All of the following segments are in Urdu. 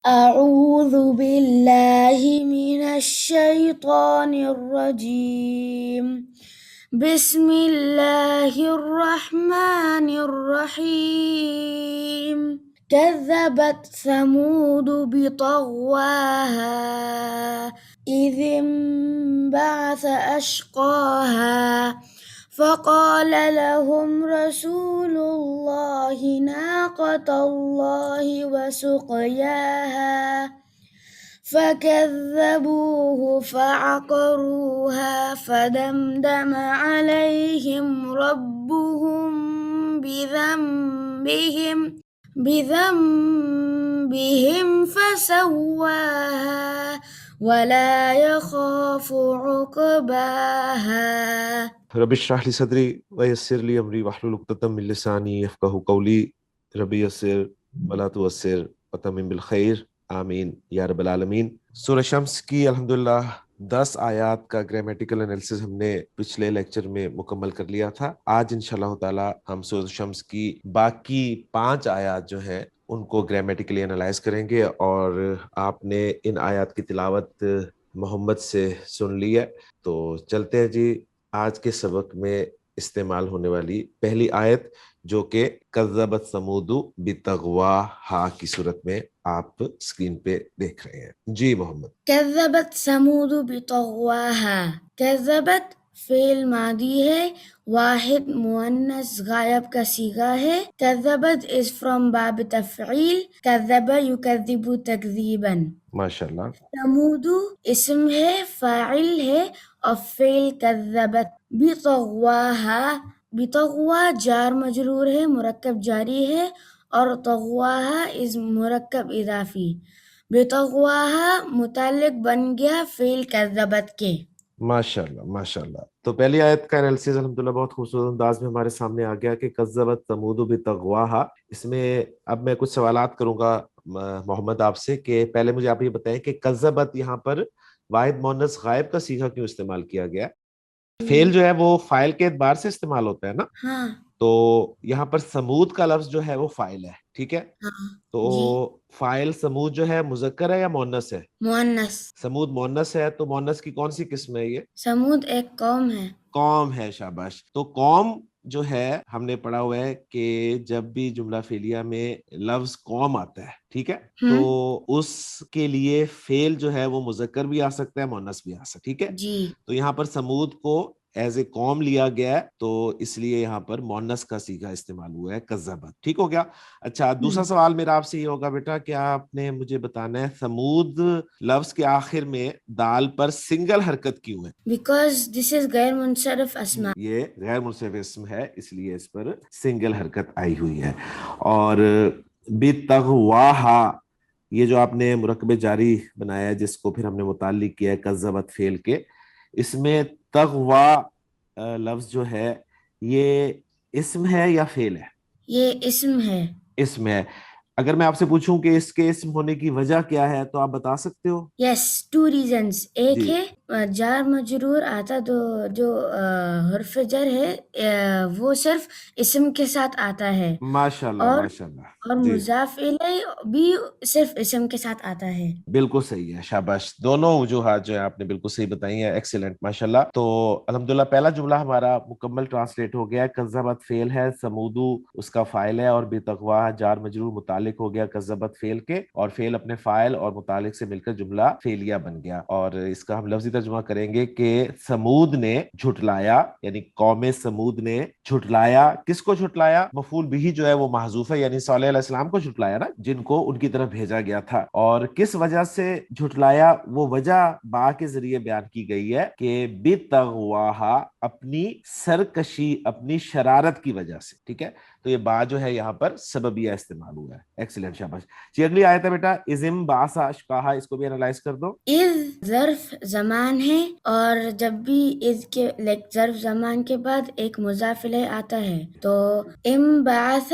أعوذ بالله من الشيطان الرجيم. بسم الله الرحمن الرحيم. كذبت ثمود بطغواها إذ انبعث أشقاها فقال لهم رسول الله ناقة الله وسقياها فكذبوه فعقروها فدمدم عليهم ربهم بذنبهم فسواها ولا يخاف عقباها. رب اشرح لي صدري ويسر لي امري واحلل عقدة من لساني يفقهوا قولي ربي يسر ولا تعسر وتمم بالخير آمین یا رب العالمین. سورہ شمس کی الحمدللہ 10 آیات کا گرامیٹیکل انالیسس ہم نے پچھلے لیکچر میں مکمل کر لیا تھا. آج انشاءاللہ تعالی ہم سورہ شمس کی باقی 5 آیات جو ہیں ان کو گرامیٹیکلی انالائز کریں گے، اور آپ نے ان آیات کی تلاوت محمد سے سن لی ہے. تو چلتے ہیں جی آج کے سبق میں استعمال ہونے والی پہلی آیت، جو کہ کذبت ثمود بطغواہا کی صورت میں آپ اسکرین پہ دیکھ رہے ہیں. جی محمد. كذبت ثمود بطغواها. كذبت فعل ماضی ہے، واحد مؤنث غائب کا صیغہ ہے. كذبت is from باب تفعیل، كذب يكذب تکذیبا. ماشاءاللہ. ثمود اسم ہے، فاعل ہے، اور فعل كذبت. بطغواها، بطغوا جار مجرور ہے، مرکب جاری ہے، اور طغواها is مرکب اضافی. بطغواها متعلق بن گیا فعل کذبت کے. ماشاءاللہ ماشاءاللہ. تو پہلی آیت کا انالیسس الحمدللہ بہت خوبصورت انداز میں ہمارے سامنے آ گیا کہ کذبت ثمود بطغواہا. اس میں اب میں کچھ سوالات کروں گا محمد آپ سے، کہ پہلے مجھے آپ یہ بتائیں کہ کذبت یہاں پر واحد مؤنث غائب کا صیغہ کیوں استعمال کیا گیا؟ فعل جو ہے وہ فاعل کے اعتبار سے استعمال ہوتا ہے نا. ہاں تو یہاں پر سمود کا لفظ جو ہے وہ فاعل ہے، ٹھیک ہے. تو فاعل سمود جو ہے مذکر ہے یا مؤنث ہے؟ مؤنث. سمود مؤنث ہے، تو مؤنث کی کون سی قسم ہے یہ؟ سمود ایک قوم ہے. قوم ہے، شاباش. تو قوم جو ہے ہم نے پڑھا ہوا ہے کہ جب بھی جملہ فعلیہ میں لفظ قوم آتا ہے، ٹھیک ہے، تو اس کے لیے فعل جو ہے وہ مذکر بھی آ سکتا ہے، مؤنث بھی آ سکتا ہے، ٹھیک ہے. جی. تو یہاں پر سمود کو ایز اے قوم لیا گیا ہے، تو اس لیے یہاں پر مؤنث کا صیغہ استعمال ہوا ہے کذبت. ٹھیک ہو گیا. اچھا دوسرا سوال میرا آپ سے یہ ہوگا بیٹا کہ آپ نے مجھے بتانا ہے سمود لفظ کے آخر میں دال پر سنگل حرکت کیوں ہے؟ بیکاز دس از غیر منصرف اسما. یہ غیر منصرف اسم ہے، اس لیے اس پر سنگل حرکت آئی ہوئی ہے. اور بطغواہا یہ جو آپ نے مرکب جاری بنایا ہے، جس کو پھر ہم نے متعلق کیا ہے کذبت فعل کے، اس میں تغوا لفظ جو ہے یہ اسم ہے یا فعل ہے؟ یہ اسم ہے. اسم ہے. اگر میں آپ سے پوچھوں کہ اس کے اسم ہونے کی وجہ کیا ہے تو آپ بتا سکتے ہو؟ یس، 2 reasons. ایک ہے جار مجرور آتا تو جو حرف جر ہے وہ صرف اسم کے ساتھ آتا ہے. ماشاءاللہ اور ماشاءاللہ. اور مضاف الیہ بھی صرف اسم کے ساتھ آتا ہے. بالکل صحیح ہے، شاباش. دونوں وجوہات جو ہے آپ نے بالکل صحیح بتائی ہیں. ایکسیلنٹ، ماشاءاللہ. تو الحمدللہ پہلا جملہ ہمارا مکمل ٹرانسلیٹ ہو گیا. کذبت فعل ہے، سمودو اس کا فاعل ہے، اور بطغوا جار مجرور متعلق ہو گیا کذبت فعل کے، اور فعل اپنے فاعل اور متعلق سے مل کر جملہ فعلیہ بن گیا. اور اس کا ہم لفظی ترجمہ کریں گے کہ سمود نے جھٹلایا، یعنی قوم سمود نے جھٹلایا. کس کو جھٹلایا؟ مفعول بھی جو ہے وہ محذوف ہے، یعنی صالح علیہ السلام کو جھٹلایا نا، جن کو ان کی طرف بھیجا گیا تھا. اور کس وجہ سے جھٹلایا؟ وہ وجہ با کے ذریعے بیان کی گئی ہے کہ بطغواہا اپنی سرکشی، اپنی شرارت کی وجہ سے. ٹھیک ہے، تو یہ با جو ہے یہاں پر سببیہ استعمال ہوا ہے. ایکسیلنٹ، شاباش. جی اگلی آیت ہے بیٹا اذم بعث اشقاہا، اس کو بھی انالائز کر دو. اذ ظرف زمان ہے، اور جب بھی اذ کے ظرف زمان کے بعد ایک مضاف الیہ آتا ہے تو انبعث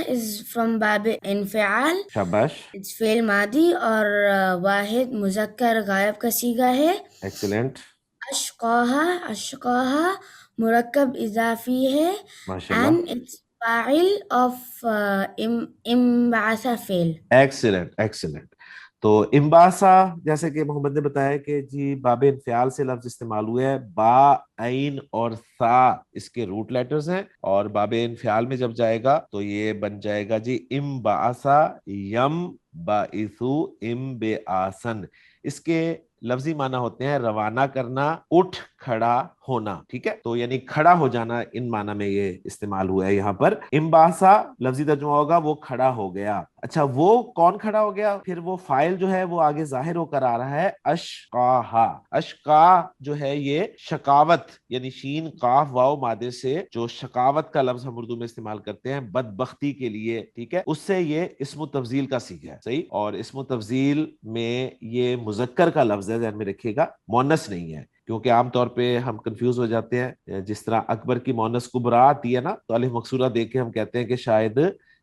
is from باب انفعال. شاباش. it's فعل ماضی اور واحد مذکر غائب کا صیغہ ہے. ایکسیلنٹ. اشقاہا مرکب اضافی ہے. ماشاءاللہ. and فاعل of انبعث فعل. Excellent excellent. تو امباسا جیسے کہ محمد نے بتایا کہ جی باب انفعال سے لفظ استعمال ہوئے ہے. با، عین اور ثا اس کے روٹ لیٹرز ہیں، اور باب انفعال میں جب جائے گا تو یہ بن جائے گا جی امباسا یم باعثو ام بے آسن. اس کے لفظی معنی ہوتے ہیں روانہ کرنا، اٹھ کھڑا ہونا. ٹھیک ہے، تو یعنی کھڑا ہو جانا ان معنی میں یہ استعمال ہوا ہے یہاں پر. امباسا لفظی ترجمہ ہوگا وہ کھڑا ہو گیا. اچھا، وہ کون کھڑا ہو گیا؟ پھر وہ فائل جو ہے وہ آگے ظاہر ہو کر آ رہا ہے اشقاہا. اشقا جو ہے یہ شقاوت، یعنی شین قاف واو مادے سے جو شقاوت کا لفظ ہم اردو میں استعمال کرتے ہیں بدبختی کے لیے، ٹھیک ہے، اس سے یہ اسم تفضیل کا صیغہ ہے. صحیح، اور اسم تفضیل میں یہ مذکر کا لفظ ہے، ذہن میں رکھیے گا، مؤنث نہیں ہے. کیونکہ عام طور پہ ہم کنفیوز ہو جاتے ہیں، جس طرح اکبر کی مؤنث کبرا آتی ہے نا، تو الف مکسورہ دیکھ کے ہم کہتے ہیں کہ شاید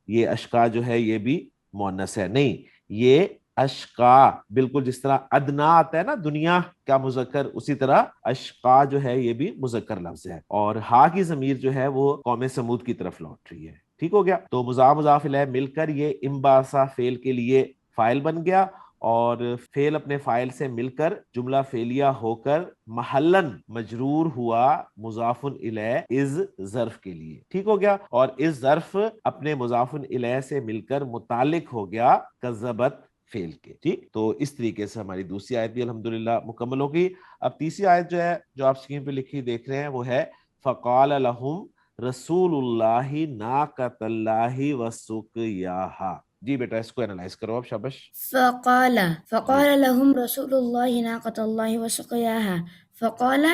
یہ اشقا جو ہے یہ بھی مؤنث ہے. نہیں، یہ اشقا بالکل جس طرح ادنا آتا ہے نا دنیا کا مذکر، اسی طرح اشقا جو ہے یہ بھی مذکر لفظ ہے. اور ہا کی ضمیر جو ہے وہ قوم سمود کی طرف لوٹ رہی ہے. ٹھیک ہو گیا. تو مضاف مضاف الیہ مل کر یہ امباسا فعل کے لیے فائل بن گیا، اور فعل اپنے فائل سے مل کر جملہ فعلیہ ہو کر محلن مجرور ہوا مضاف الیہ از ظرف کے لیے. ٹھیک ہو گیا. اور اس ظرف اپنے مضاف الیہ سے مل کر متعلق ہو گیا کذبت فعل کے. ٹھیک، تو اس طریقے سے ہماری دوسری آیت بھی الحمدللہ مکمل ہوگی. اب تیسری آیت جو ہے جو آپ اسکرین پہ لکھی دیکھ رہے ہیں وہ ہے فقال لہم رسول اللہ ناقۃ اللہ وسقیاہا. جی بیٹا اس کو اینالائز کرو اب، شابش. فقال جی فقال لهم رسول الله ناقة الله وسقياها. فقال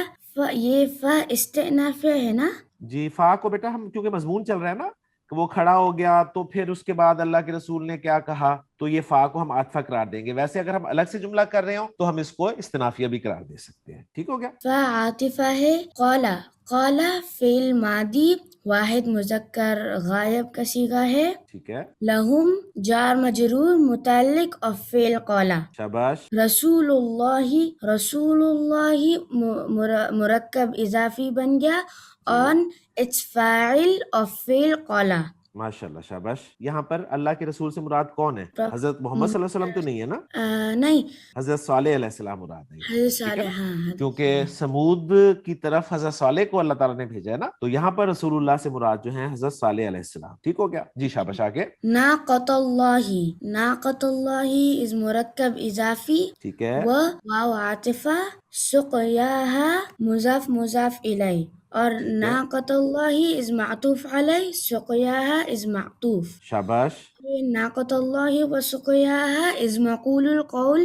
یہ فا استئناف ہے نا. جی، فا کو بیٹا ہم کیونکہ مضمون چل رہا ہے نا کہ وہ کھڑا ہو گیا، تو پھر اس کے بعد اللہ کے رسول نے کیا کہا، تو یہ فا کو ہم عاطفہ قرار دیں گے. ویسے اگر ہم الگ سے جملہ کر رہے ہوں تو ہم اس کو استنافیہ بھی قرار دے سکتے ہیں. ٹھیک ہو گیا. فا عاطفہ ہے. قال قال فعل ماضی واحد مذکر غائب کا صیغہ ہے. ٹھیک ہے، لہم جار مجرور متعلق of فعل قال. شاباش. رسول اللہ مرکب اضافی بن گیا on its فاعل of فعل قال. ماشاء اللہ، شاباش. یہاں پر اللہ کے رسول سے مراد کون ہے؟ حضرت محمد صلی اللہ علیہ وسلم تو نہیں ہے نا؟ نہیں، حضرت صالح علیہ السلام مراد ہے. حضرت ٹھیک ہے نا؟ صالح. ہاں، کیونکہ سمود کی طرف حضرت صالح کو اللہ تعالیٰ نے بھیجا ہے نا، تو یہاں پر رسول اللہ سے مراد جو ہیں حضرت صالح علیہ السلام. ٹھیک ہو گیا. جی شاباش، آگے. ناقۃ اللہ از مرکب اضافی ٹھیک ہے، و واو عاطفہ سقیاہا مضاف مضاف الیہ، اور ناقۃ اللہ از معطوف علیہ سقیاہا از معطوف. شاباش. ناقۃ اللہ و سقیاہا از مقول القول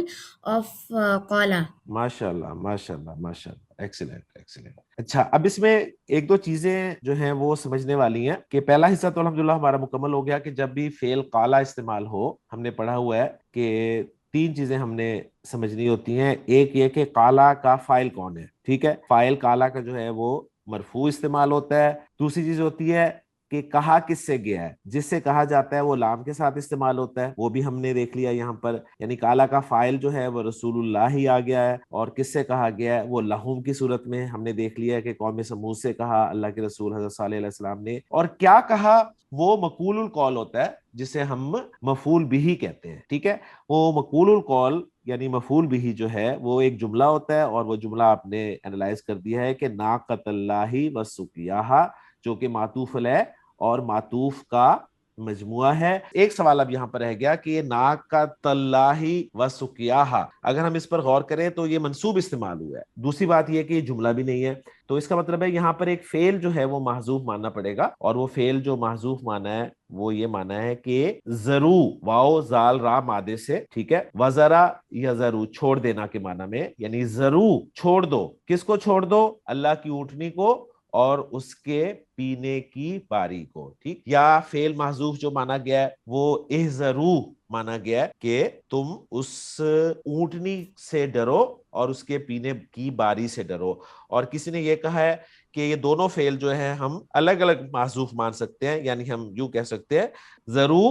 of قال. ماشاء اللہ ماشاء اللہ ماشاء اللہ، ایکسیلنٹ ایکسیلنٹ. اچھا، اب اس میں ایک دو چیزیں جو ہیں وہ سمجھنے والی ہیں کہ پہلا حصہ تو الحمدللہ ہمارا مکمل ہو گیا کہ جب بھی فعل قالا استعمال ہو، ہم نے پڑھا ہوا ہے کہ تین چیزیں ہم نے سمجھنی ہوتی ہیں. ایک یہ کہ قالا کا فاعل کون ہے. ٹھیک ہے، فاعل قالا کا جو ہے وہ مرفوع استعمال ہوتا ہے. دوسری چیز ہوتی ہے کہ کہا کس سے گیا ہے. جس سے کہا جاتا ہے وہ لام کے ساتھ استعمال ہوتا ہے، وہ بھی ہم نے دیکھ لیا یہاں پر. یعنی کالا کا فاعل جو ہے وہ رسول اللہ ہی آ گیا ہے، اور کس سے کہا گیا ہے وہ لہم کی صورت میں ہم نے دیکھ لیا ہے کہ قوم سمود سے کہا اللہ کے رسول حضرت صالح علیہ السلام نے. اور کیا کہا وہ مقول القول ہوتا ہے جسے ہم مفعول بھی کہتے ہیں. ٹھیک ہے، وہ مقول القول یعنی مفعول بھی جو ہے وہ ایک جملہ ہوتا ہے، اور وہ جملہ آپ نے اینالائز کر دیا ہے کہ ناقۃ اللہ وسقیاہا، جو کہ معطوف علیہ اور معطوف کا مجموعہ ہے. ایک سوال اب یہاں پر رہ گیا کہ یہ ناقۃ اللہ وسقیاہا، اگر ہم اس پر غور کریں تو یہ منصوب استعمال ہوا ہے. دوسری بات یہ کہ یہ جملہ بھی نہیں ہے، تو اس کا مطلب ہے یہاں پر ایک فعل جو ہے وہ محذوف ماننا پڑے گا، اور وہ فعل جو محذوف مانا ہے وہ یہ مانا ہے کہ ضرو واو زال را مادے سے. ٹھیک ہے، وزرا یا ضرو چھوڑ دینا کے معنی میں، یعنی ضرو چھوڑ دو. کس کو چھوڑ دو؟ اللہ کی اونٹنی کو اور اس کے پینے کی باری کو. ٹھیک، یا فعل محذوف جو مانا گیا ہے وہ احذرو مانا گیا ہے کہ تم اس اونٹنی سے ڈرو اور اس کے پینے کی باری سے ڈرو. اور کسی نے یہ کہا ہے کہ یہ دونوں فعل جو ہیں ہم الگ الگ محذوف مان سکتے ہیں، یعنی ہم یوں کہہ سکتے ہیں ضرو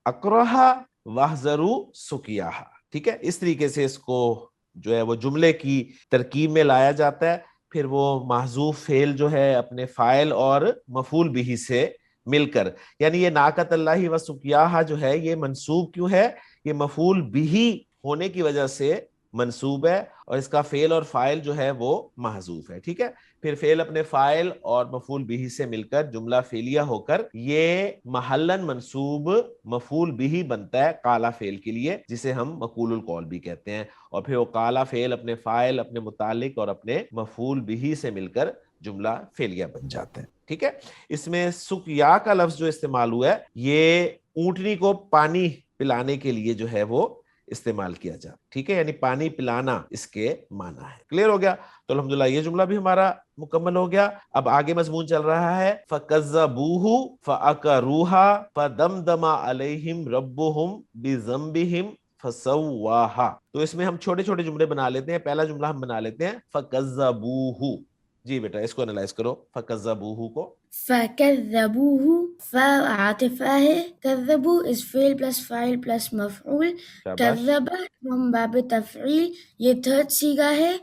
اکرہا واحذرو سقیاہا. ٹھیک ہے، اس طریقے سے اس کو جو ہے وہ جملے کی ترکیب میں لایا جاتا ہے. پھر وہ محذوف فعل جو ہے اپنے فاعل اور مفعول بھی سے مل کر. یعنی یہ ناقۃ اللہ و سقیاہا جو ہے یہ منصوب کیوں ہے؟ یہ مفعول بھی ہونے کی وجہ سے منصوب ہے اور اس کا فعل اور فاعل جو ہے وہ محذوف ہے. ٹھیک ہے, پھر فعل اپنے فاعل اور مفعول بھی سے مل کر جملہ فعلیہ ہو کر یہ محلن منصوب مفعول بھی بنتا ہے قالا فعل کے لیے, جسے ہم مقول القول بھی کہتے ہیں. اور پھر وہ قالا فعل اپنے فاعل, اپنے متعلق اور اپنے مفعول بھی سے مل کر جملہ فعلیہ بن جاتا ہے. ٹھیک ہے, اس میں سقیا کا لفظ جو استعمال ہوا ہے یہ اونٹنی کو پانی پلانے کے لیے جو ہے وہ استعمال کیا جائے. ٹھیک ہے, یعنی پانی پلانا اس کے معنی ہے. کلیئر ہو گیا؟ تو الحمدللہ یہ جملہ بھی ہمارا مکمل ہو گیا. اب آگے مضمون چل رہا ہے فَكَذَّبُوهُ فَأَكَرُوهَا فَدَمْدَمَ عَلَيْهِمْ رَبُّهُمْ بِذَنبِهِمْ فَسَوَّاهَا. تو اس میں ہم چھوٹے چھوٹے جملے بنا لیتے ہیں. پہلا جملہ ہم بنا لیتے ہیں فَكَذَّبُوهُ. جی بیٹا اس کو انالائز کرو, فَكَذَّبُوهُ کو. فَكَذَّبُوهُ فا عاطفہ ہے, کذبو is فعل پلس فاعل پلس مفعول, شاباش. کذب ہم باب تفعیل, یہ تھرڈ صیغہ ہے,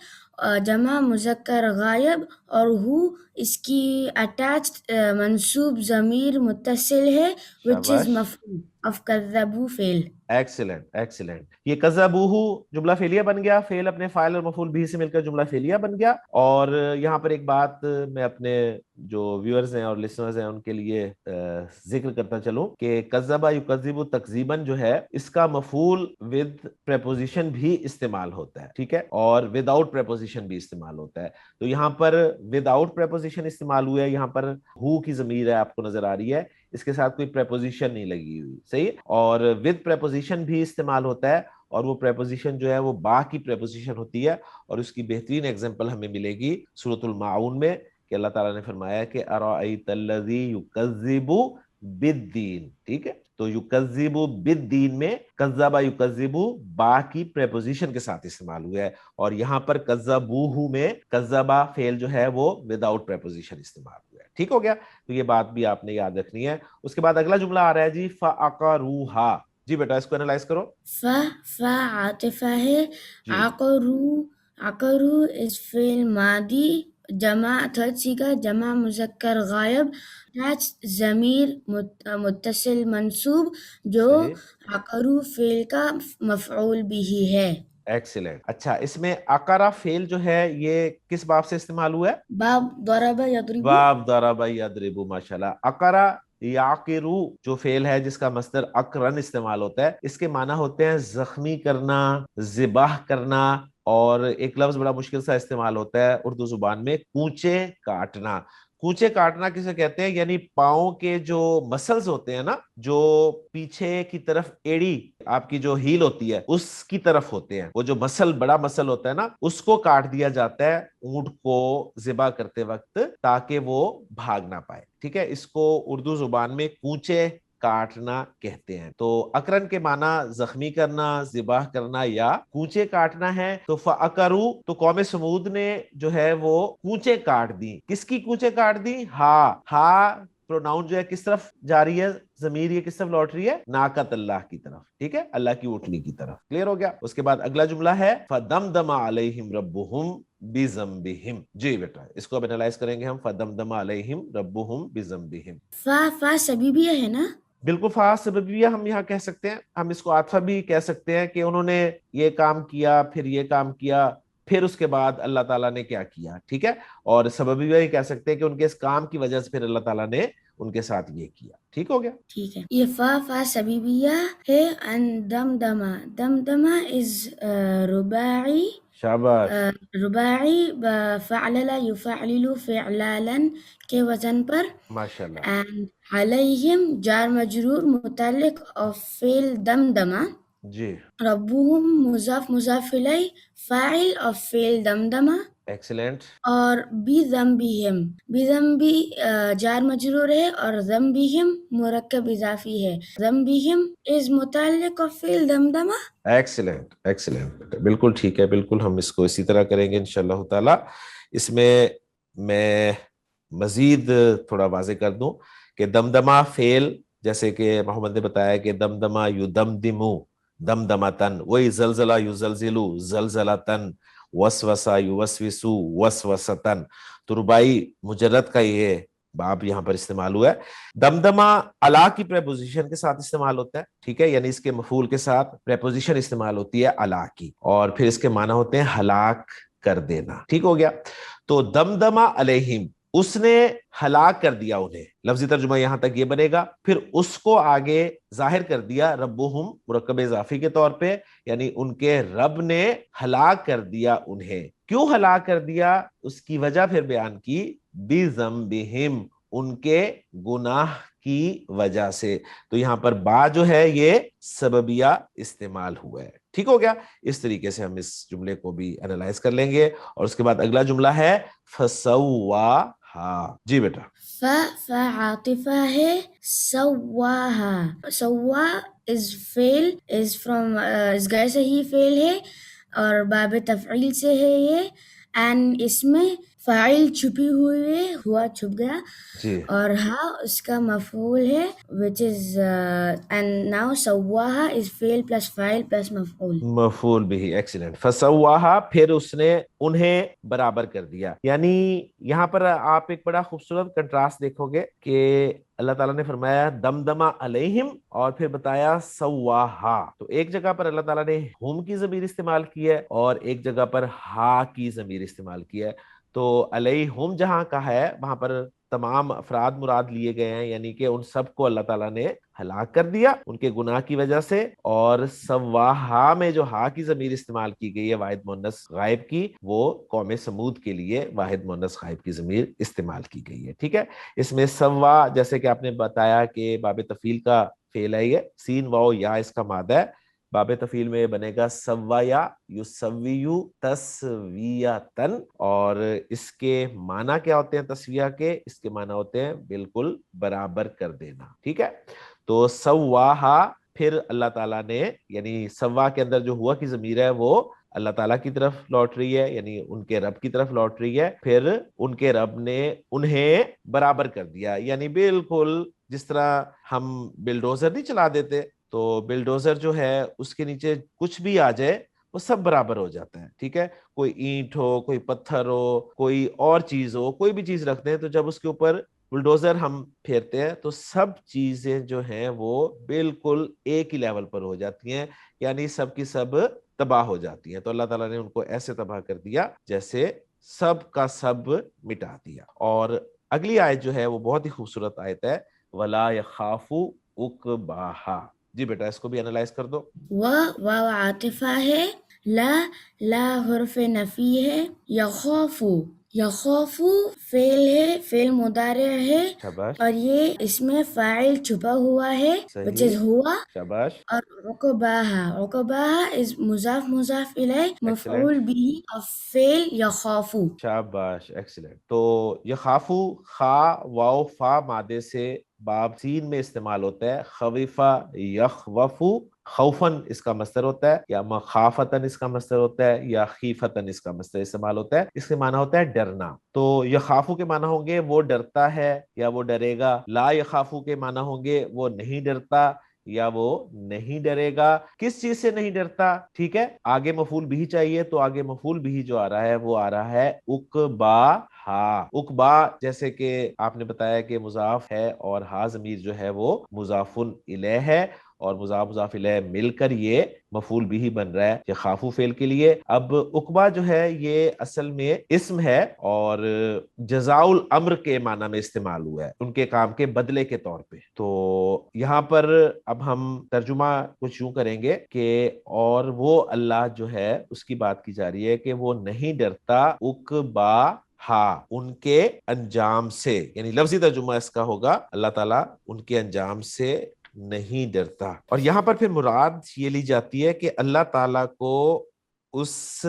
جمع مذکر غائب, اور ہو اس کی اٹیچڈ منصوب ضمیر متصل ہے which is شاباش. مفعول of کذبو فعل. Excellent excellent. یہ کذبوہ جملہ فعلیہ بن گیا, فعل اپنے فاعل اور مفعول بھی سے مل کر جملہ فعلیہ بن گیا. اور یہاں پر ایک بات میں اپنے جو ویورز ہیں اور لسنرز ہیں ان کے لیے ذکر کرتا چلوں کہ کذبا یکذب تکذیبا جو ہے اس کا مفعول ود پریپوزیشن بھی استعمال ہوتا ہے. ٹھیک ہے, اور ود آؤٹ پریپوزیشن بھی استعمال ہوتا ہے. تو یہاں پر ود آؤٹ پریپوزیشن استعمال ہوا ہے, یہاں پر ہو کی ضمیر ہے آپ کو نظر آ رہی ہے, اس کے ساتھ کوئی پریپوزیشن نہیں لگی ہوئی. صحیح. اور ود پریپوزیشن بھی استعمال ہوتا ہے, اور وہ پریپوزیشن جو ہے وہ با کی پریپوزیشن ہوتی ہے, اور اس کی بہترین ایگزامپل ہمیں ملے گی سورۃ الماعون میں کہ اللہ تعالیٰ نے فرمایا کہ ارأیت الذی یکذب بالدین. ٹھیک ہے, تو یکذب بالدین میں کذب یکذب با کی پریپوزیشن کے ساتھ استعمال ہوا ہے, اور یہاں پر کذبوہ میں کذبا فعل جو ہے وہ وداؤٹ پریپوزیشن استعمال ہوا ہے. ٹھیک ہو گیا؟ تو یہ بات بھی آپ نے یاد رکھنی ہے. اس کے بعد اگلا جملہ آ رہا ہے جی فَعَقَرُوهَا. جی بیٹا اس کو انالائز کرو. فا عاطفہ ہے, جی عقرو is فعل ماضی, جمع تھرڈ صیغہ جمع مذکر غائب, ضمیر متصل منصوب جو صحیح. عقرو فعل کا مفعول بھی ہے. ایکسیلنٹ. اچھا, اس میں عقرہ فعل جو ہے یہ کس باب سے استعمال ہوا ہے؟ باب ضرب یضرب. باب ضرب یضرب. ماشاءاللہ. عقرہ یعقرو جو فعل ہے جس کا مصدر اقرن استعمال ہوتا ہے, اس کے معنی ہوتے ہیں زخمی کرنا, ذبح کرنا, اور ایک لفظ بڑا مشکل سا استعمال ہوتا ہے اردو زبان میں, کونچے کاٹنا. کونچے کاٹنا کسے کہتے ہیں؟ یعنی پاؤں کے جو مسلز ہوتے ہیں نا, جو پیچھے کی طرف ایڑی آپ کی جو ہیل ہوتی ہے اس کی طرف ہوتے ہیں, وہ جو مسل بڑا مسل ہوتا ہے نا اس کو کاٹ دیا جاتا ہے اونٹ کو ذبح کرتے وقت تاکہ وہ بھاگ نہ پائے. ٹھیک ہے, اس کو اردو زبان میں کونچے کاٹنا کہتے ہیں. تو اقرن کے معنی زخمی کرنا, ذبح کرنا یا کونچے کاٹنا ہے. تو فَأَقَرُوا تو قوم سمود نے جو ہے وہ کونچے کاٹ دی. کس کی کونچے کاٹ دی؟ ہا پروناؤن جو ہے کس طرف جا رہی ہے, ضمیر یہ کس طرف لوٹ رہی ہے؟ ناقۃ اللہ کی طرف. ٹھیک ہے, اللہ کی اونٹنی کی طرف. کلیئر ہو گیا؟ اس کے بعد اگلا جملہ ہے فَدَمْدَمَ عَلَيْهِمْ رَبُّهُمْ بِذَنبِهِمْ. جی بیٹا اس کو اب انالائز کریں گے ہم. فَدَمْدَمَ عَلَيْهِمْ رَبُّهُمْ بِذَنبِهِمْ. فا سببیہ ہے نا؟ بالکل, فا سببیہ ہم یہاں کہہ سکتے ہیں. ہم اس کو عاطفہ بھی کہہ سکتے ہیں کہ انہوں نے یہ کام کیا, پھر یہ کام کیا, پھر اس کے بعد اللہ تعالیٰ نے کیا کیا. ٹھیک ہے, اور سببیہ یہ کہہ سکتے ہیں کہ ان کے اس کام کی وجہ سے پھر اللہ تعالیٰ نے ان کے ساتھ یہ کیا. ٹھیک ہو گیا؟ ٹھیک ہے. یہ فا سببیہ ہے. دمدمہ از رباعی. شاباش. رباعی فعلل یفعلل فعلالا کے وزن پر. ماشاءاللہ. and علیہم جار مجرور متعلق of فعل دمدمہ. جی. ربهم مضاف مضاف الیہ فاعل of فعل دمدمہ. ایکسیلنٹ. اور بذنبہم بذنبی جار مجرور ہے, اور ذنبہم مرکب اضافی ہے. ذنبہم از متعلق of فعل دمدمہ. Excellent excellent. بالکل ٹھیک ہے, بالکل ہم اس کو اسی طرح کریں گے انشاءاللہ تعالی. اس میں مزید تھوڑا واضح کر دوں کہ دمدمہ فعل جیسے کہ محمد نے بتایا کہ دمدمہ یدمدمو دمدمتن, وہی زلزلہ یزلزلو زلزلتن, وسوسہ یوسوسو وسوستن. تو ربائی مجرد کا یہ باب یہاں پر استعمال ہوا ہے. دمدمہ الا کی پریپوزیشن کے ساتھ استعمال ہوتا ہے, ٹھیک ہے, یعنی اس کے مفعول کے ساتھ پریپوزیشن استعمال ہوتی ہے الا کی, اور پھر اس کے معنی ہوتے ہیں ہلاک کر دینا. ٹھیک ہو گیا. تو دمدمہ علیہم, اس نے ہلاک کر دیا انہیں, لفظی ترجمہ یہاں تک یہ بنے گا. پھر اس کو آگے ظاہر کر دیا ربہم مرکب اضافی کے طور پہ, یعنی ان کے رب نے ہلاک کر دیا انہیں. کیوں ہلاک کر دیا, اس کی وجہ پھر بیان کی, بذنبہم, ان کے گناہ کی وجہ سے. تو یہاں پر با جو ہے یہ سببیہ استعمال ہوا ہے. ٹھیک ہو گیا. اس طریقے سے ہم اس جملے کو بھی انالائز کر لیں گے. اور اس کے بعد اگلا جملہ ہے فسواہا. جی بیٹا. فعاطفہ ہے, سواہا, سوا از فعل, از فرام اس غیر صحیح فعل ہے اور باب تفعیل سے ہے یہ, اینڈ اس میں فاعل چھپی ہوئی ہے, ہوا چھپ گیا, جی. اور ہاں اس کا مفعول ہے which is and now سواہا is فعل plus فاعل plus مفعول. مفعول بھی, ایکسیلنٹ. فسواہا, پھر اس نے انہیں برابر کر دیا. یعنی یہاں پر آپ ایک بڑا خوبصورت کنٹراسٹ دیکھو گے کہ اللہ تعالیٰ نے فرمایا دمدمہ علیہم اور پھر بتایا سواہا. تو ایک جگہ پر اللہ تعالیٰ نے ہم کی ضمیر استعمال کی ہے اور ایک جگہ پر ہا کی ضمیر استعمال کی ہے. تو علیہم جہاں کا ہے وہاں پر تمام افراد مراد لیے گئے ہیں, یعنی کہ ان سب کو اللہ تعالیٰ نے ہلاک کر دیا ان کے گناہ کی وجہ سے. اور سواہا میں جو ہا کی ضمیر استعمال کی گئی ہے واحد مؤنث غائب کی, وہ قوم سمود کے لیے واحد مؤنث غائب کی ضمیر استعمال کی گئی ہے. ٹھیک ہے. اس میں سوا, جیسے کہ آپ نے بتایا کہ باب تفعیل کا فعل ہے یہ, سین واو یا اس کا مادہ ہے. باب تفعیل میں بنے گا سوایا یسویو تسویتن, اور اس کے معنی کیا ہوتے ہیں تسویہ کے, اس کے معنی ہوتے ہیں بالکل برابر کر دینا. ٹھیک ہے. تو سواہا, پھر اللہ تعالیٰ نے, یعنی سوا کے اندر جو ہوا کی ضمیر ہے وہ اللہ تعالیٰ کی طرف لوٹ رہی ہے, یعنی ان کے رب کی طرف لوٹ رہی ہے. پھر ان کے رب نے انہیں برابر کر دیا, یعنی بالکل جس طرح ہم بلڈوزر نہیں چلا دیتے تو بلڈوزر جو ہے اس کے نیچے کچھ بھی آ جائے وہ سب برابر ہو جاتا ہے. ٹھیک ہے. کوئی اینٹ ہو, کوئی پتھر ہو, کوئی اور چیز ہو, کوئی بھی چیز رکھتے ہیں تو جب اس کے اوپر بلڈوزر ہم پھیرتے ہیں تو سب چیزیں جو ہیں وہ بالکل ایک ہی لیول پر ہو جاتی ہیں, یعنی سب کی سب تباہ ہو جاتی ہیں. تو اللہ تعالیٰ نے ان کو ایسے تباہ کر دیا جیسے سب کا سب مٹا دیا. اور اگلی آیت جو ہے وہ بہت ہی خوبصورت آیت ہے, وَلَا يَخَافُ عُقْبَاهَا. جی بیٹا اس کو بھی انالائز کر دو. واو عاطفہ ہے, لا حرف نفی ہے, یخافو, یخافو فعل ہے, فعل مضارع ہے, شاباش. اور یہ اس میں فاعل چھپا ہوا ہے which is ہوا, شاباش. اور عقباہا is مضاف الیہ, مفعول بھی of فعل یخافو. شاباش, ایکسیلنٹ. تو یخافو خا واو فا مادے سے باب سین میں استعمال ہوتا ہے. خوفا یخوفو, خوفن اس کا مصدر ہوتا ہے, یا مخافتن اس کا مصدر ہوتا ہے, یا خیفتن اس کا مصدر استعمال ہوتا ہے. اس کے معنی ہوتا ہے ڈرنا. تو یخافو کے معنی ہوں گے وہ ڈرتا ہے یا وہ ڈرے گا. لا یخافو کے معنی ہوں گے وہ نہیں ڈرتا یا وہ نہیں ڈرے گا. کس چیز سے نہیں ڈرتا؟ ٹھیک ہے. آگے مفعول بھی چاہیے, تو آگے مفعول بھی جو آ رہا ہے وہ آ رہا ہے عقبا. ہاں, عقبا جیسے کہ آپ نے بتایا کہ مضاف ہے اور ہا ضمیر جو ہے وہ مضاف الیہ ہے, اور مضاف الیہ مل کر یہ مفعول بھی بن رہا ہے یخافو فعل کے لیے. اب عقبہ جو ہے یہ اصل میں اسم ہے اور جزاء الامر کے معنی میں استعمال ہوا ہے, ان کے کام کے بدلے کے طور پہ. تو یہاں پر اب ہم ترجمہ کچھ یوں کریں گے کہ اور وہ اللہ جو ہے اس کی بات کی جا رہی ہے کہ وہ نہیں ڈرتا عقبا ہاں, ان کے انجام سے, یعنی لفظی ترجمہ اس کا ہوگا اللہ تعالیٰ ان کے انجام سے نہیں ڈرتا. اور یہاں پر پھر مراد یہ لی جاتی ہے کہ اللہ تعالیٰ کو اس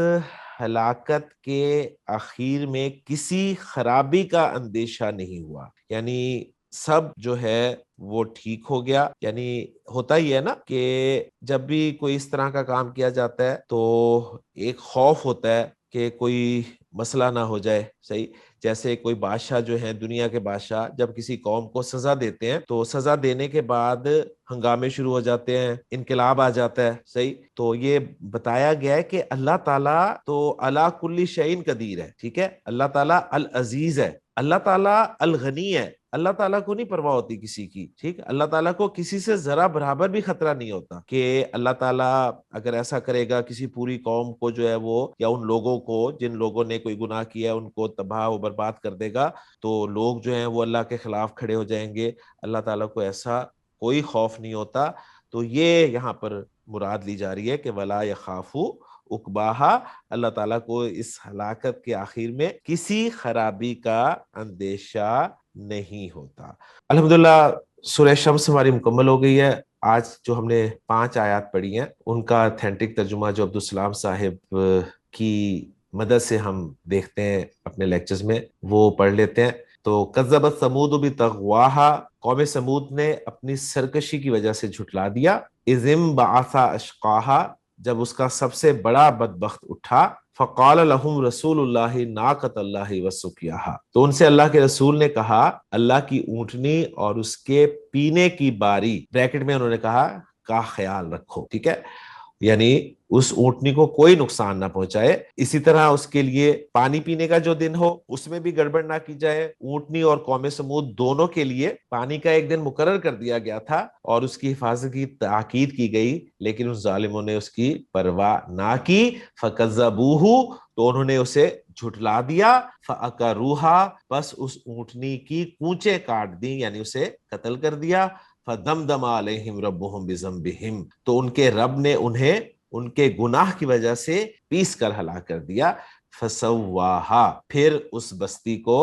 ہلاکت کے اخیر میں کسی خرابی کا اندیشہ نہیں ہوا, یعنی سب جو ہے وہ ٹھیک ہو گیا. یعنی ہوتا ہی ہے نا کہ جب بھی کوئی اس طرح کا کام کیا جاتا ہے تو ایک خوف ہوتا ہے کہ کوئی مسئلہ نہ ہو جائے. صحیح. جیسے کوئی بادشاہ جو ہیں, دنیا کے بادشاہ, جب کسی قوم کو سزا دیتے ہیں تو سزا دینے کے بعد ہنگامے شروع ہو جاتے ہیں, انقلاب آ جاتا ہے. صحیح. تو یہ بتایا گیا ہے کہ اللہ تعالیٰ تو علی کل شیء قدیر ہے. ٹھیک ہے. اللہ تعالیٰ العزیز ہے, اللہ تعالیٰ الغنی ہے, اللہ تعالیٰ کو نہیں پرواہ ہوتی کسی کی, ٹھیک, اللہ تعالیٰ کو کسی سے ذرا برابر بھی خطرہ نہیں ہوتا کہ اللہ تعالیٰ اگر ایسا کرے گا کسی پوری قوم کو جو ہے وہ, یا ان لوگوں کو جن لوگوں نے کوئی گناہ کیا ہے ان کو تباہ و برباد کر دے گا, تو لوگ جو ہیں وہ اللہ کے خلاف کھڑے ہو جائیں گے. اللہ تعالیٰ کو ایسا کوئی خوف نہیں ہوتا. تو یہ یہاں پر مراد لی جا رہی ہے کہ ولا یخافو عقباہا, اللہ تعالیٰ کو اس ہلاکت کے آخر میں کسی خرابی کا اندیشہ نہیں ہوتا. الحمدللہ سورہ شمس ہماری مکمل ہو گئی ہے. آج جو ہم نے 5 آیات پڑھی ہیں ان کا اتھینٹک ترجمہ جو عبدالسلام صاحب کی مدد سے ہم دیکھتے ہیں اپنے لیکچرز میں, وہ پڑھ لیتے ہیں. تو کذبت ثمود بطغواہا, قوم سمود نے اپنی سرکشی کی وجہ سے جھٹلا دیا. اذ انبعث اشقاہا, جب اس کا سب سے بڑا بدبخت اٹھا. فقال لهم رسول اللہ ناقۃ اللہ وسقیاہا, تو ان سے اللہ کے رسول نے کہا اللہ کی اونٹنی اور اس کے پینے کی باری, بریکٹ میں انہوں نے کہا کا خیال رکھو, ٹھیک ہے, یعنی اس اونٹنی کو کوئی نقصان نہ پہنچائے. اسی طرح اس کے لیے پانی پینے کا جو دن ہو اس میں بھی گڑبڑ نہ کی جائے. اونٹنی اور قوم سمود دونوں کے لیے پانی کا ایک دن مقرر کر دیا گیا تھا اور اس کی حفاظت کی تاکید کی گئی, لیکن اس ظالموں نے اس کی پرواہ نہ کی. فکذبوہ, تو انہوں نے اسے جھٹلا دیا. فعقروہا, بس اس اونٹنی کی کونچیں کاٹ دی, یعنی اسے قتل کر دیا. فدمدم علیہم ربہم بذنبہم, تو ان کے رب نے انہیں ان کے گناہ کی وجہ سے پیس کر ہلاک کر دیا. فسواہا, پھر اس بستی کو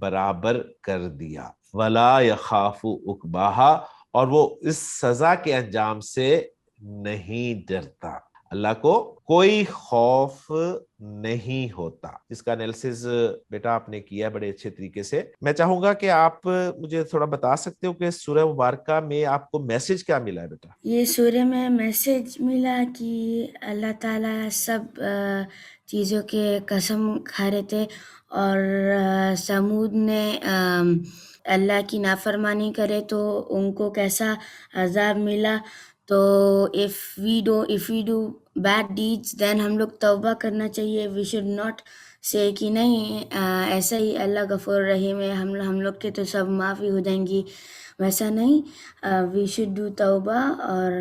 برابر کر دیا. ولا یخاف عقباہا, اور وہ اس سزا کے انجام سے نہیں ڈرتا. اللہ کو کوئی خوف نہیں ہوتا. اس کا انالیسز بیٹا آپ نے کیا بڑے اچھے طریقے سے. میں چاہوں گا کہ آپ مجھے تھوڑا بتا سکتے ہو کہ سورہ مبارکہ میں آپ کو میسج کیا ملا ہے بیٹا؟ یہ سورہ میں میسج ملا کہ اللہ تعالیٰ سب چیزوں کے قسم کھا رہے تھے, اور سمود نے اللہ کی نافرمانی کرے تو ان کو کیسا عذاب ملا. تو if we do bad deeds then ہم لوگ توبہ کرنا چاہیے. we should not say کہ نہیں ایسا ہی اللہ غفور رحیم ہے, ہم لوگ کے تو سب معافی ہو جائیں گی, ویسا نہیں. وی شوڈ ڈو توبہ, اور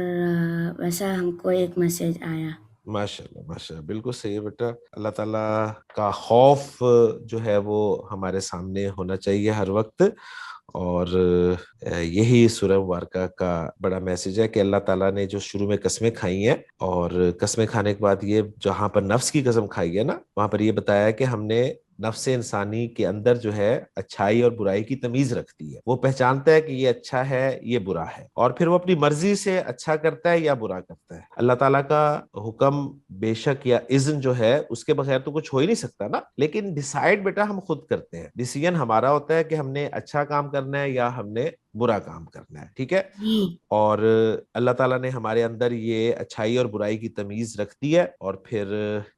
ویسا ہم کو ایک میسج آیا. ماشاءاللہ ماشاءاللہ, بالکل صحیح ہے بیٹا. اللہ تعالیٰ کا خوف جو ہے وہ ہمارے سامنے ہونا چاہیے ہر وقت, اور یہی سورہ مبارکہ کا بڑا میسج ہے کہ اللہ تعالیٰ نے جو شروع میں قسمیں کھائی ہیں, اور قسمیں کھانے کے بعد یہ جہاں پر نفس کی قسم کھائی ہے نا, وہاں پر یہ بتایا کہ ہم نے نفس انسانی کے اندر جو ہے اچھائی اور برائی کی تمیز رکھتی ہے. وہ پہچانتا ہے کہ یہ اچھا ہے یہ برا ہے, اور پھر وہ اپنی مرضی سے اچھا کرتا ہے یا برا کرتا ہے. اللہ تعالیٰ کا حکم بے شک یا اذن جو ہے اس کے بغیر تو کچھ ہو ہی نہیں سکتا نا, لیکن ڈیسائیڈ بیٹا ہم خود کرتے ہیں. ڈیسیژن ہمارا ہوتا ہے کہ ہم نے اچھا کام کرنا ہے یا ہم نے برا کام کرنا ہے, ٹھیک ہے. اور اللہ تعالیٰ نے ہمارے اندر یہ اچھائی اور برائی کی تمیز رکھ دی ہے, اور پھر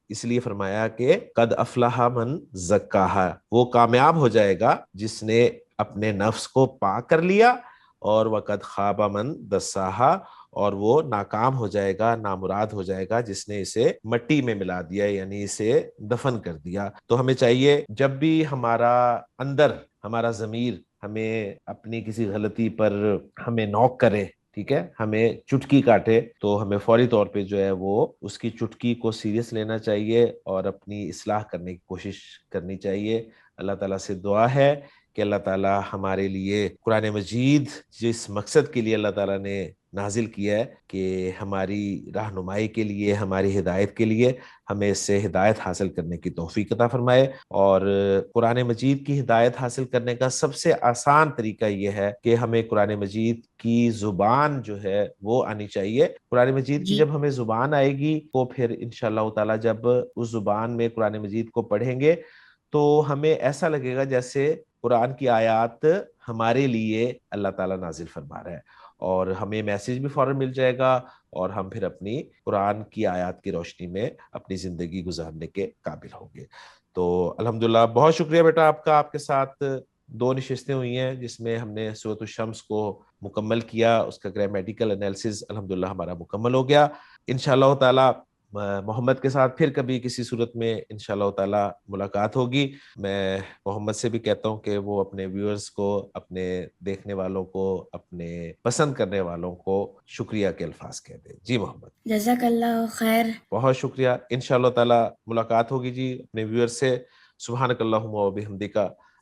اس لیے فرمایا کہ قد افلح من زکاہا, وہ کامیاب ہو جائے گا جس نے اپنے نفس کو پاک کر لیا. اور وقد خاب من دساہا, اور وہ ناکام ہو جائے گا, نامراد ہو جائے گا جس نے اسے مٹی میں ملا دیا, یعنی اسے دفن کر دیا. تو ہمیں چاہیے جب بھی ہمارا اندر ہمارا ضمیر ہمیں اپنی کسی غلطی پر ہمیں نوک کرے, ٹھیک ہے, ہمیں چٹکی کاٹے, تو ہمیں فوری طور پہ جو ہے وہ اس کی چٹکی کو سیریس لینا چاہیے اور اپنی اصلاح کرنے کی کوشش کرنی چاہیے. اللہ تعالیٰ سے دعا ہے کہ اللہ تعالیٰ ہمارے لیے قرآن مجید جس مقصد کے لیے اللہ تعالیٰ نے نازل کیا ہے کہ ہماری رہنمائی کے لیے, ہماری ہدایت کے لیے, ہمیں اس سے ہدایت حاصل کرنے کی توفیق عطا فرمائے. اور قرآن مجید کی ہدایت حاصل کرنے کا سب سے آسان طریقہ یہ ہے کہ ہمیں قرآن مجید کی زبان جو ہے وہ آنی چاہیے. قرآن مجید کی جب ہمیں زبان آئے گی تو پھر انشاءاللہ تعالیٰ جب اس زبان میں قرآن مجید کو پڑھیں گے تو ہمیں ایسا لگے گا جیسے قرآن کی آیات ہمارے لیے اللہ تعالیٰ نازل فرما رہا ہے, اور ہمیں میسج بھی فوراً مل جائے گا, اور ہم پھر اپنی قرآن کی آیات کی روشنی میں اپنی زندگی گزارنے کے قابل ہوں گے. تو الحمدللہ بہت شکریہ بیٹا آپ کا. آپ کے ساتھ 2 نشستیں ہوئی ہیں جس میں ہم نے سورۃ الشمس کو مکمل کیا, اس کا گرامیٹیکل انالیسز الحمدللہ ہمارا مکمل ہو گیا. انشاءاللہ تعالیٰ محمد کے ساتھ پھر کبھی کسی صورت میں انشاءاللہ تعالی ملاقات ہوگی. میں محمد سے بھی کہتا ہوں کہ وہ اپنے ویورز کو، اپنے دیکھنے والوں کو، اپنے پسند کرنے والوں کو شکریہ کے الفاظ کہہ دیں. جی محمد. جزاک اللہ خیر. بہت شکریہ. انشاءاللہ تعالی ملاقات ہوگی جی اپنے ویورز سے. سبحانک اللہم و بحمدک،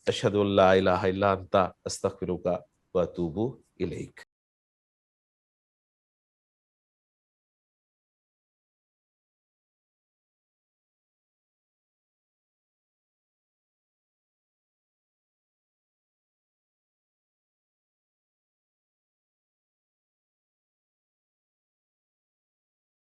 اشہد ان لا الہ الا انت، استغفرک و اتوب الیک.